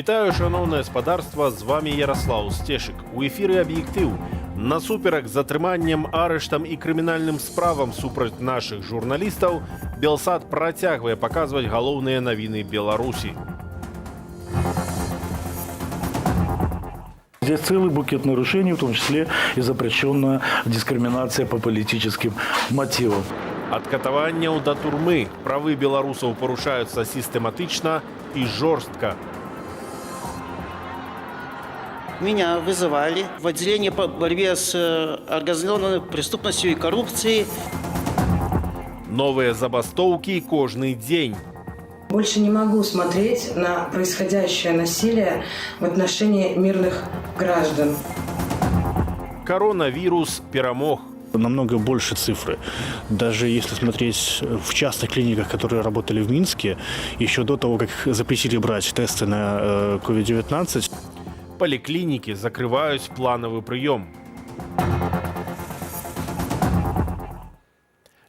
Вітаю, шановне господарство, з вами Ярослав Стешик. У ефірі «Об'єктив». Насуперак затрыманням, арыштам і крымінальным справам супраць нашых журналістаў Белсат працягвае паказваць галоўныя навіны Беларусі. Здесь целый букет нарушений, в том числе и запрещенная дискриминация по политическим мотивам. Ад катаванняў да турмы правы беларусаў парушаюцца сістэматычна і жорстка. Меня вызывали в отделение по борьбе с организованной преступностью и коррупцией. Новыя забастоўкі кожны дзень. Больше не могу смотреть на происходящее насилие в отношении мирных граждан. Коронавирус перамог. Намного больше цифры. Даже если смотреть в частных клиниках, которые работали в Минске, еще до того, как запретили брать тесты на COVID-19. Поликлиники закрываюць плановый прыём.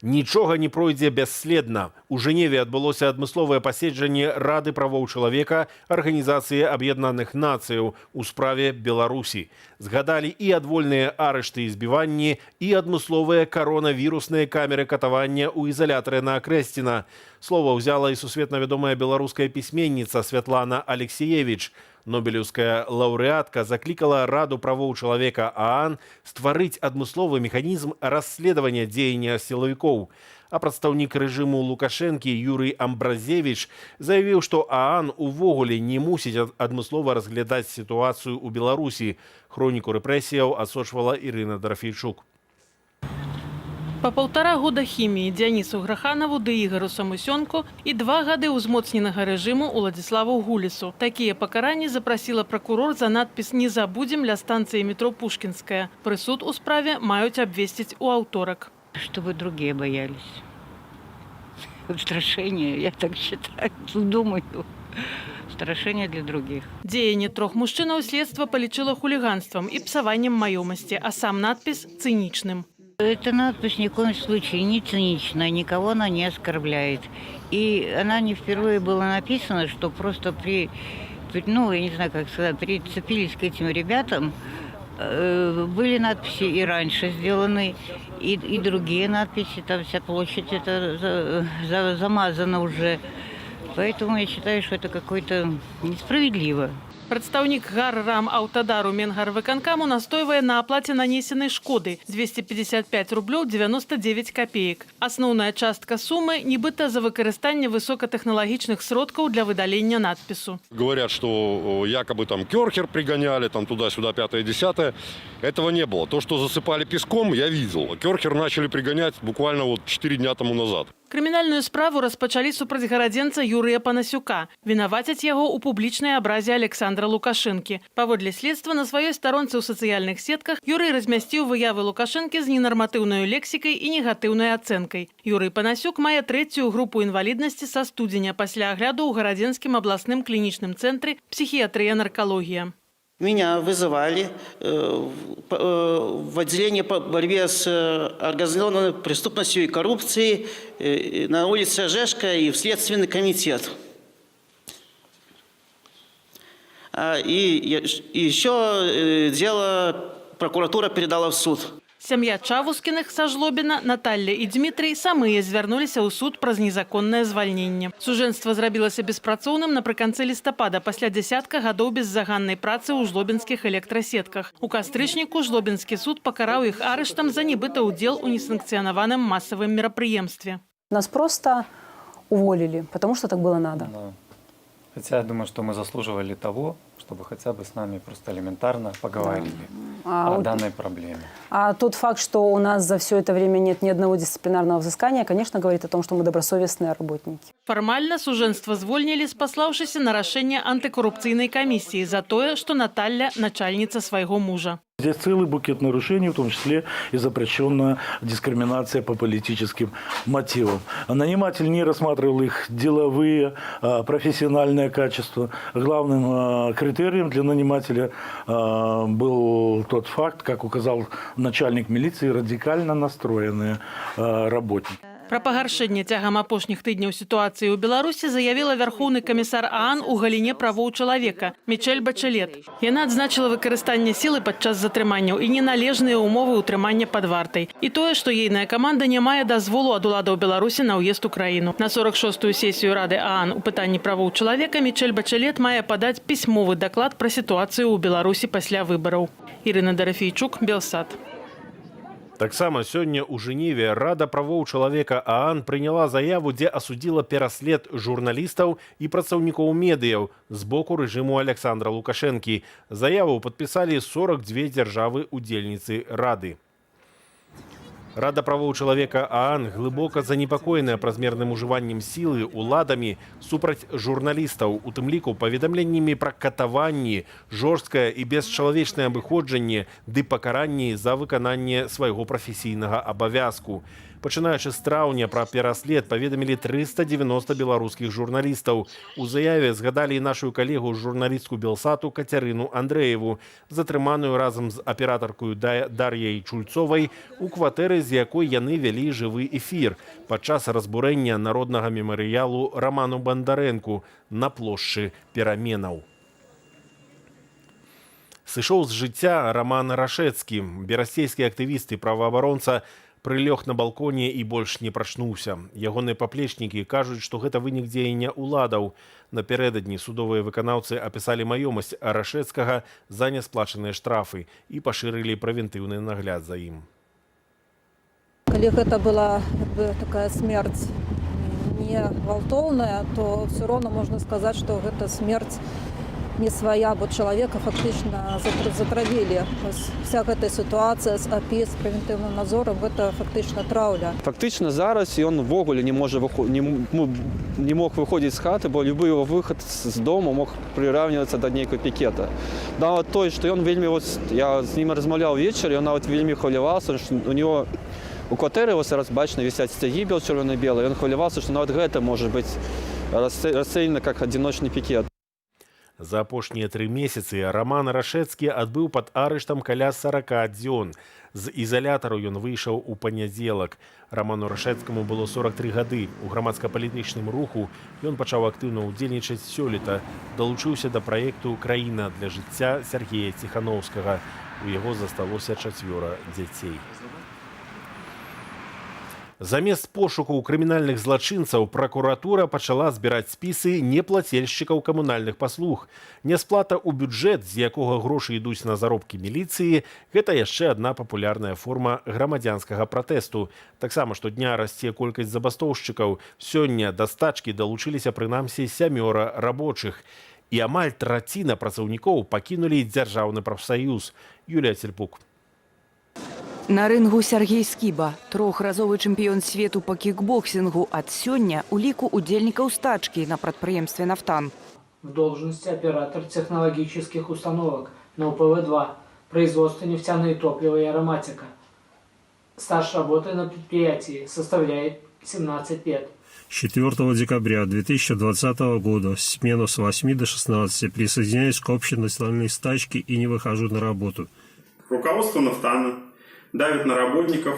Нічога не пройдзе бясследна. У Жэневе адбылося адмысловае паседжанне Рады правоў чалавека Арганізацыі Аб'яднаных Нацыяў у справе Беларусі. Згадалі і адвольныя арышты і збіванні, і адмысловыя коронавірусныя камеры катавання ў ізалятары на Акрэсціна. Слова ўзяла і сусветна вядомая беларуская пісьменніца Святлана Алексеевич. Нобелеўская лаўрэатка заклікала Раду правоў чалавека ААН стварыць адмысловы механізм расследавання дзеяння сілавікоў. А прадстаўнік рэжыму Лукашэнкі Юрый Амбразевіч заявіў, што ААН увогуле не мусіць адмыслова разглядаць сітуацыю ў Беларусі. Хроніку рэпрэсіяў асочвала Ірына Драфейчук. Па 1,5 года хіміі Дзянісу Граханаву ды Ігару Самусёнку і 2 гады ўзмоцненага рэжыму Уладзіславу Гулісу. Такія пакаранні запрасіла пракурор за надпіс «Не забудзем» ля станцыі метро Пушкінская. Прысуд у справе маюць абвесціць у аўторак. Чтобы другие боялись. Страшение, я так считаю, думаю. Страшение для других. Дзеянне 3 мужчынаў следства палічыла хуліганствам і псаваннем маёмасці, а сам надпіс – цынічным. Эта надпись ни в коем случае не циничная, никого она не оскорбляет. И она не впервые была написана, что просто я не знаю, как сказать, прицепились к этим ребятам. Были надписи и раньше сделаны, и другие надписи, там вся площадь это замазана уже. Поэтому я считаю, что это какое-то несправедливо. Прадстаўнік Гаррам Аўтадару Менгарвыканкаму настойвае на аплаце нанесенай шкоды 255 рублёў 99 копеек. Асноўная частка сумы нібыта за выкарыстанне высокатэхналагічных сродкаў для выдалення надпісу. Говорят, что якобы там Кёрхер пригоняли, там туда-сюда, 5-10. Этого не было. То, что засыпали песком, я видел. Кёрхер начали пригонять буквально 4 дня тому назад. Крымінальную справу распачалі супраць гарадзенца Юрыя Панасюка. Вінавацяць яго ў публічнай абразе Александра Лукашэнкі. Паводле следства на сваёй старонцы ў сацыяльных сетках Юрый размясціў выявы Лукашэнкі з ненарматыўнай лексікай і негатыўнай ацэнкай. Юрый Панасюк мае 3-ю групу інваліднасці са студзеня пасля агляду ў гарадзенскім абласным клінічным цэнтры псіхіятрыя-наркалогія. Меня вызывали в отделение по борьбе с организованной преступностью и коррупцией на улице Ожешка и в Следственный комитет. И еще дело прокуратура передала в суд. Сям'я Чавускіных са Жлобіна, Наталля і Дмітрый самыя звярнуліся ў суд праз незаконнае звальненне. Сужэнства зрабілася беспрацоўным напрыканцы лістапада пасля дзясятка гадоў беззаганнай працы ў жлобінскіх электрасетках. У кастрычніку жлобінскі суд пакараў іх арыштам за нібыта ўдзел у несанкцыянаваным масавым мерапрыемстве. Нас просто уволили, потому что так было надо. Да. Хотя я думаю, что мы заслуживали того, чтобы хотя бы с нами просто элементарно поговорили о данной проблеме. А тот факт, что у нас за все это время нет ни одного дисциплинарного взыскания, конечно, говорит о том, что мы добросовестные работники. Фармальна сужэнства звольнілі, спаслаўшыся на рашэнне антыкорупцыйнай камісіі за тое, што Наталля – начальніца свайго мужа. Здесь целый букет нарушений, в том числе и запрещенная дискриминация по политическим мотивам. Наниматель не рассматривал их деловые, профессиональные качества. Главным критерием для нанимателя был тот факт, как указал начальник милиции, радикально настроенные работники. Пра пагаршэнне цягам апошніх тыдняў сітуацыі ў Беларусі заявіла вярхоўны камісар ААН у галіне правоў чалавека Мічэль Бачэлет. Яна адзначыла выкарыстанне сілы падчас затрыманняў і неналежныя ўмовы ўтрымання пад вартай. І тое, што ейная каманда не мае дазволу ад уладаў Беларусі на ўезд у краіну. На 46-ю сесію Рады ААН у пытанні правоў чалавека Мічэль Бачэлет мае падаць пісьмовы даклад пра сітуацыю ў Беларусі пасля выбараў. Ірына Дарафейчук, Белсат. Таксама сёння ў Жэневе Рада правоў чалавека ААН прыняла заяву, дзе асудзіла пераслед журналістаў і працаўнікоў медыяў з боку рэжыму Александра Лукашэнкі. Заяву падпісалі 42 дзяржавы-удзельніцы Рады. Рада правоў чалавека ААН глыбока занепакоеная празмерным ужываннем сілы ўладамі супраць журналістаў, у тым ліку паведамленнямі пра катаванні, жорсткае і бесчалавечнае абыходжанне ды пакаранні за выкананне свайго прафесійнага абавязку. Пачынаючы з траўня пра пераслед паведамілі 390 беларускіх журналістаў. У заяве згадалі і нашу калегу журналістку Белсату Кацярыну Андрэеву, затрыманую разам з аператаркою Дар'яй Чульцовай у кватэры, з якой яны вялі жывы эфір падчас разбурэння народнага мемарыялу Раману Бандарэнку на плошчы Пераменаў. Сышоў з жыцця Раман Рашэцкі. Берасцейскі актывіст і праваабаронца прылёг на балконе і больш не прачнуўся. Ягоныя паплечнікі кажуць, што гэта вынік дзеяння ўладаў. Напярэдадні судовыя выканаўцы апісалі маёмасць Рашэцкага за нясплачаныя штрафы і пашырылі прэвентыўны нагляд за ім. Калі гэта была такая смерць не гвалтоўная, то все роўна можна сказаць, што гэта смерць не свая, бо чалавека фактычна затравілі. Вся гэта сітуацыя з АПІ, з прэвентыўным надзорам, гэта фактычна траўля. Фактычна зараз ён увогуле не мог выходзіць з хаты, бо любы его выхад з дому мог прыраўнівацца да нейкай пікета. Нават той, што ён вельмі, я з ім размаўляў вечар, ён нават вельмі хваляваўся, што у него у кватэры зараз бачна вісяць сцягі чырвона-белыя, ён хваляваўся, што нават гэта можа быць расцэнена як адзіночны пікет. За апошнія 3 месяцы Раман Рашэцкі адбыў пад арыштам каля 40 дзён. З ізалятару ён выйшаў у панядзелак. Раману Рашэцкаму было 43 гады. У грамадска-палітычным руху ён пачаў актыўна ўдзельнічаць сёлета. Далучыўся да праекту «Краіна для жыцця» Сергея Ціханаўскага. У яго засталося 4 дзяцей. Замест пошуку крымінальных злачынцаў пракуратура пачала збіраць спісы неплацельшчыкаў камунальных паслуг. Нясплата ў бюджэт, з якога грошы ідуць на заробкі міліцыі, гэта яшчэ адна папулярная форма грамадзянскага пратэсту. Таксама штодня расце колькасць забастоўшчыкаў. Сёння да стачкі далучыліся прынамсі 7 рабочых. І амаль траціна працаўнікоў пакінулі дзяржаўны прафсаюз. Юлія Цельпук. На рынгу Сергей Скіба, трохразовы чэмпіён свету па кікбоксінгу, ад сёння у ліку удзельнікаў стачкі на прадпрыемстве «Нафтан». В должности оператор технологических установок на УПВ-2, производство нефтяные топлива и ароматика. Стаж работы на предприятии составляет 17 лет. 4 декабря 2020 года смену с 8 до 16 присоединяюсь к общенациональной стачке и не выхожу на работу. Руководство «Нафтана» давит на работников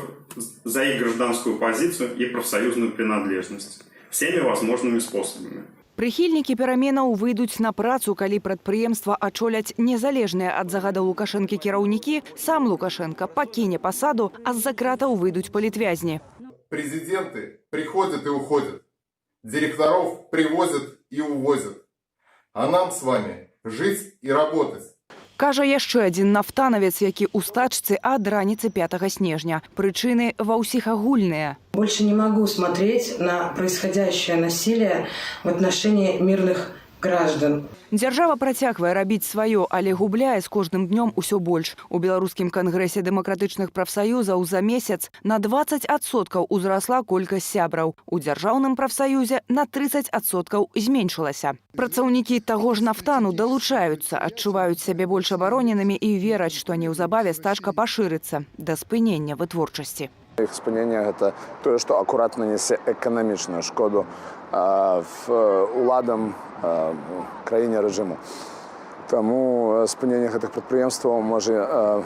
за их гражданскую позицию и профсоюзную принадлежность всеми возможными способами. Прыхільнікі пераменаў выйдуць на працу, калі прадпрыемства ачоляць незалежныя ад загадаў Лукашэнкі кіраўнікі, сам Лукашенко пакіне пасаду, а з-за кратаў выйдуць палітвязні. Президенты приходят и уходят, директоров привозят и увозят. А нам с вами жить и работать. Кажа яшчэ адзін нафтанавец, які ў стачцы ад раніцы 5 снежня. Прычыны ва ўсіх агульныя. Больше не могу смотреть на происходящее насилие в отношении мирных граждан. Дзяржава працягвае рабіць сваё, але губляе з кожным днём усё больш. У беларускім кангрэсе дэмакратычных прафсаюзаў за месяц на 20% узрасла колькасць сябраў. У дзяржаўным прафсаюзе на 30% зменшылася. Працаўнікі таго ж «Нафтану» далучаюцца, адчуваюць сябе больш абароненымі і вераць, што неўзабаве стачка пашырыцца да спынення вытворчасці. Іх спынення – гэта тое, што акурат нанесе эканамічную шкоду уладам краіне рэжыму. Таму спынення гэтых прадпрыемстваў можа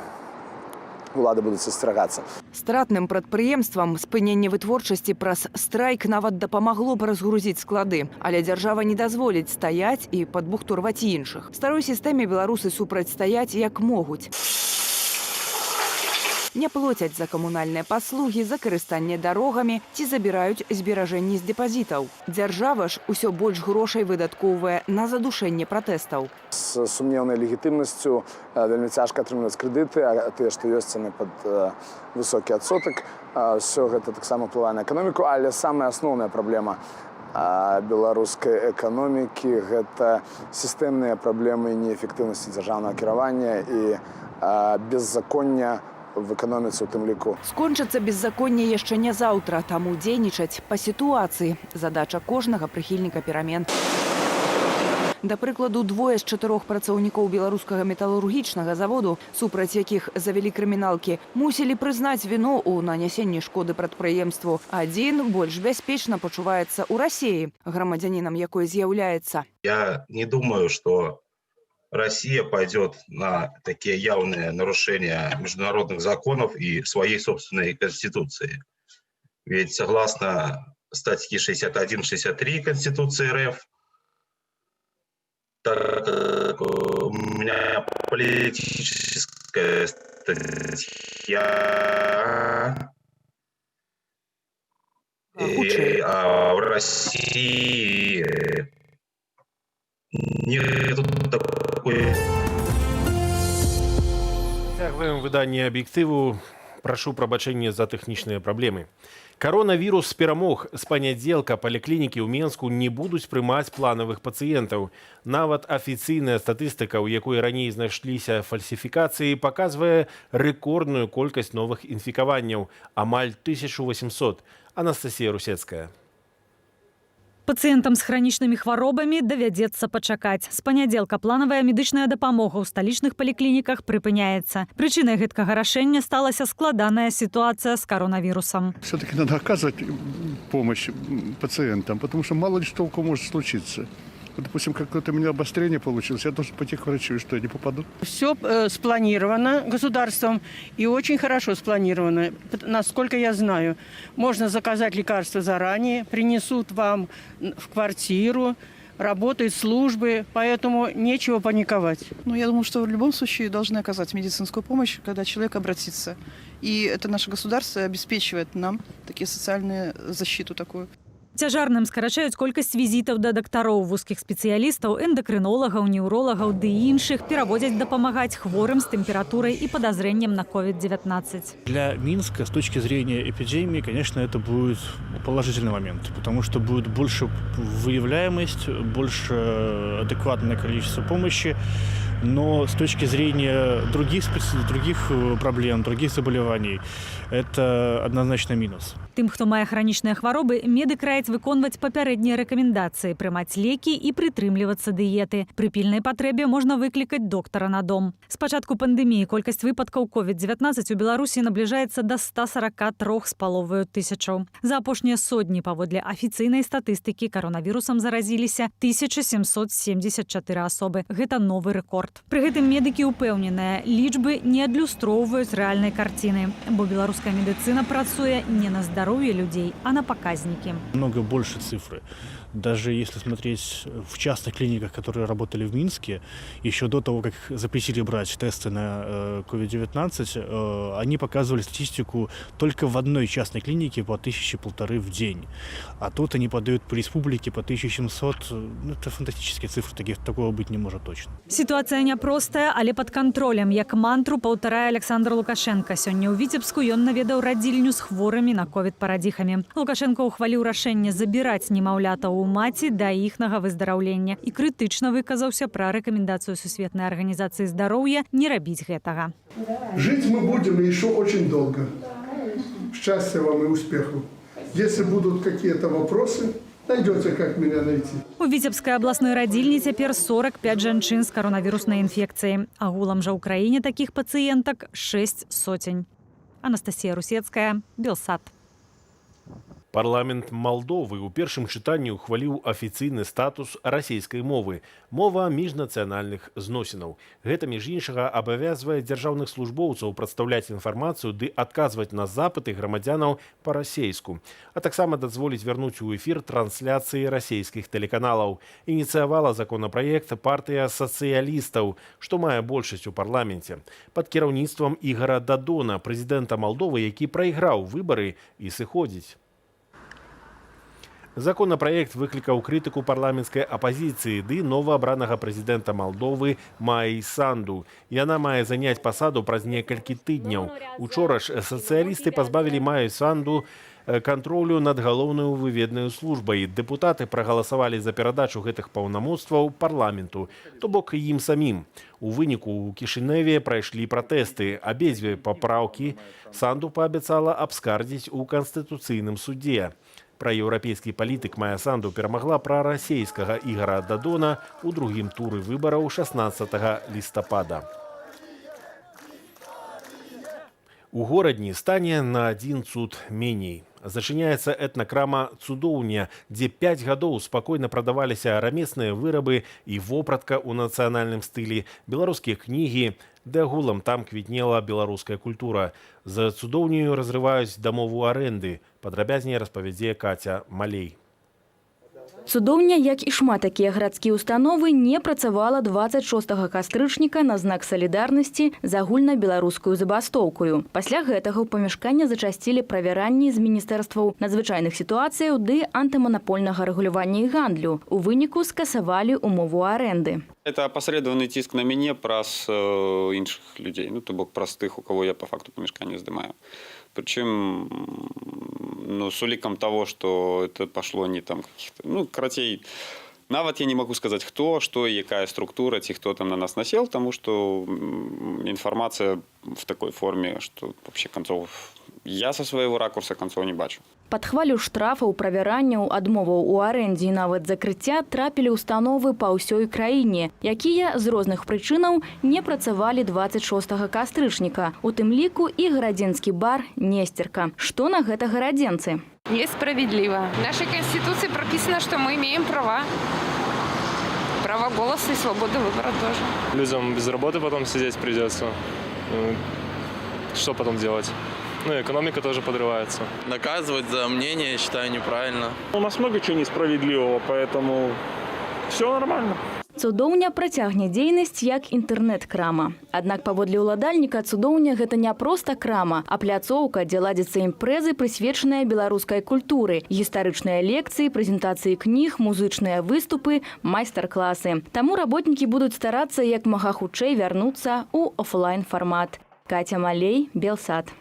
улады будуць асцерагацца. Стратным прадпрыемствам спыненне вытворчасці праз страйк нават дапамагло б разгрузіць склады, але дзяржава не дазволіць стаяць і падбухтурваць іншых. Старой сістэме беларусы супрацьстаяць як могуць. Не плоцяць за камунальныя паслугі, за карыстанне дарогамі ці забіраюць зберажэнні з дэпазітаў. Дзяржава ж усё больш грошай выдаткоўвае на задушэнне пратэстаў. З сумнеўнай легітымнасцю вельмі цяжка атрымліваць крэдыты, а тыя, што ёсць, яны пад высокі адсотак. Усё гэта таксама ўплывае на эканоміку, але самая асноўная праблема беларускай эканомікі – гэта сістэмныя праблемы неэфектыўнасці дзяржаўнага кіравання і беззаконня в эканоміцы у тым ліку. Скончыцца беззаконне яшчэ не заўтра, таму дзейнічаць па сітуацыі. Задача кожнага прыхільніка перамен. Да прыкладу, 2 з 4 працаўнікоў беларускага металургічнага заводу, супраць якіх завялі крыміналкі, мусілі прызнаць віну ў нанясенні шкоды прадпрыемству. Адзін больш бяспечна пачуваецца ў Расіі, грамадзянінам якой з'яўляецца. Я не думаю, что Россия пойдет на такие явные нарушения международных законов и своей собственной конституции. Ведь согласно статье 61-63 Конституции РФ, так как у меня политическая статья, а в России нет такой. Цягваем выданне аб'ектыву. Прашу прабачэння за тэхнічныя праблемы. Коронавірус перамог. З панядзелка паліклінікі ў Менску не будуць прымаць планавых пацыентаў. Нават афіцыйная статыстыка, у якой раней знайшліся фальсіфікацыі, паказвае рэкордную колькасць новых інфікаванняў – амаль 1800. Анастасія Русецкая. Пацыентам з хранічнымі хваробамі давядзецца пачакаць. З панядзелка планавая медычная дапамога ў сталічных паліклініках прыпыняецца. Прычынай гэткага рашэння сталася складаная сітуацыя з коронавірусом. Все-таки надо оказывать помощь пациентам, потому что мало ли что у кого может случиться. Вот, допустим, какое-то у меня обострение получилось, я должен пойти к врачу, и что, я не попаду? Все спланировано государством и очень хорошо спланировано. Насколько я знаю, можно заказать лекарства заранее, принесут вам в квартиру, работают службы, поэтому нечего паниковать. Ну, я думаю, что в любом случае должны оказать медицинскую помощь, когда человек обратится. И это наше государство обеспечивает нам такие социальную защиту такую. Цяжарным скарачаюць колькасць візітаў да дактароў, вузкіх спецыялістаў, эндакрынолагаў, неўролагаў ды іншых, пераводзяць дапамагаць хворым з тэмпературай и подозрением на COVID-19. Для Минска с точки зрения эпидемии, конечно, это будет положительный момент, потому что будет больше выявляемость, больше адекватное количество помощи. Но с точки зрения других проблем, других заболеваний, это однозначно минус. Тым, хто мае хранічныя хваробы, медык раіць выконваць папярэднія рэкамендацыі, прымаць лекі і прытрымлівацца дыеты. Пры пільнай патрэбе можна выклікаць доктара на дом. З пачатку пандэміі колькасць выпадкаў COVID-19 у Беларусі набліжаецца да 143,5 тысячаў. За апошнія сотні, паводле афіцыйнай статыстыкі, коронавірусам заразіліся 1774 асобы. Гэта новы рэкорд. Пры гэтым медыкі ўпэўненыя, лічбы не адлюстроўваюць рэальнай карціны, бо беларуская медыцына працуе не на здароўе людей, а на показники. Много больше цифры. Даже если смотреть в частных клиниках, которые работали в Минске, еще до того, как запретили брать тесты на COVID-19, они показывали статистику только в одной частной клинике по 1000-1500 в день. А тут они подают по республике по 1700. Это фантастические цифры, такого быть не может точно. Ситуация няпростая, але под контролем. Як мантру паўтарае Александр Лукашенко. Сёння ў Віцебску ён наведаў радзільню з хворымі на COVID-парадзіхамі. Лукашенко ухваліў рашэнне забіраць немаўлятаў у маці да іхнага выздараўлення і крытычна выказаўся пра рэкамендацыю Сусветнай арганізацыі здароўя не рабіць гэтага. Жить мы будем еще очень долго. Счастья вам и успехов. Если будут какие-то вопросы, найдется, как меня найти. У Віцебскай абласной радзільні цяпер 45 жанчын з коронавіруснай інфекцыяй. Агулам жа ў краіне такіх пацыентак 6 сотень. Анастасія Русецкая, Белсат. Парламент Молдовы у першым чытанні ухваліў афіцыйны статус расійскай мовы – мова міжнацыянальных зносінаў. Гэта, між іншага, абавязвае дзяржаўных службоўцаў прадстаўляць інфармацыю ды адказваць на запыты грамадзянаў па-расейску, а таксама дазволіць вярнуць у эфір трансляцыі расійскіх тэлеканалаў. Ініцыявала законапраект партыя сацыялістаў, што мае большасць у парламенце. Пад кіраўніцтвам Ігара Дадона, прэзідэнта Малдовы, які прайграў выбары і сыходзіць. Законопроект выклікаў крытыку парламенцкай апазіцыі ды новаабранага прэзідэнта Малдовы Майи Санду. Яна мае заняць пасаду праз некалькі тыдняў. Учора ж сацыялісты пазбавілі Майи Санду кантролю над галоўнаю выведнаю службай. Дэпутаты прагаласавалі за перадачу гэтых паўнамоцтваў парламенту, то бок ім самім. У выніку ў Кішыневе прайшлі пратэсты. Абедзве папраўкі Санду паабяцала абскардзіць у Канстытуцыйным судзе. Праеўрапейскі палітык Майя Санду перамагла прарасейскага Ігара Дадона ў другім туры выбараў 16 лістапада. У горадні стане на адзін цуд меней. Зачыняецца этнакрама «Цудоўня», дзе 5 гадоў спакойна прадаваліся рамесныя вырабы і вопратка ў нацыянальным стылі, беларускія кнігі, ды агулам там квітнела беларуская культура. За цудоўняю разрываюць дамову арэнды. Падрабязней распавядзе Катя Малей. Цудоўня, як і шмат такія гарадскія установы, не працавала 26 кастрычніка на знак салідарнасці з агульнабеларускую забастоўкаю. Пасля гэтага ў памяшканне зачасцілі правяранні з міністэрстваў надзвычайных сітуацыяў ды антыманапольнага рэгулявання і гандлю. У выніку скасавалі умову арэнды. Это опосредованный тиск на мяне праз іншых людей, то бок праз тых, у кого я по факту памяшканне здымаю. Причем, с уликом того, что это пошло не там каких-то, короче, нават я не могу сказать, кто, что и какая структура, кто там на нас насел, потому что информация в такой форме, что вообще концов я со своего ракурса концов не бачу. Пад хвалю штрафаў, правяранняў, адмоваў у арэндзе і нават закрыцця трапілі установы па ўсёй краіне, якія з розных прычынаў не працавалі 26 кастрычніка. У тым ліку і гарадзенскі бар «Нестерка». Што на гэта гарадзенцы? Несправедливо. В нашей Конституции прописано, что мы имеем права. Право голоса и свобода выбора тоже. Людям без работы потом сидеть придется. Что потом делать? Экономика тоже подрывается. Наказывать за мнение, я считаю, неправильно. У нас много чего несправедливого, поэтому все нормально. Цудоўня працягне дзейнасць як інтэрнэт-крама. Аднак паводле ўладальніка цудоўня гэта не проста крама, а пляцоўка, дзе ладзяцца імпрэзы, прысвечаныя беларускай культуры, гістарычныя лекцыі, прэзентацыі кніг, музычныя выступы, майстар-класы. Таму работнікі будуць старацца як мага хутчэй вярнуцца ў офлайн-фармат. Катя Малей, Белсат.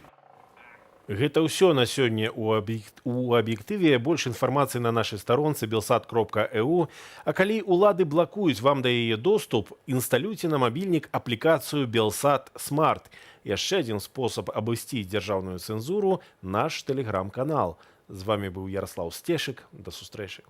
Гэта ўсё на сёння у аб'ектыве. Больш інфармацыі на нашай старонцы belsat.eu. А калі улады блакуюць вам да яе доступ, інсталюйце на мабільнік аплікацыю Belsat Smart. Яшчэ адзін спосаб абысці дзяржаўную цэнзуру – наш тэлеграм-канал. З вами быў Ярослаў Стешык. Да сустрэчы.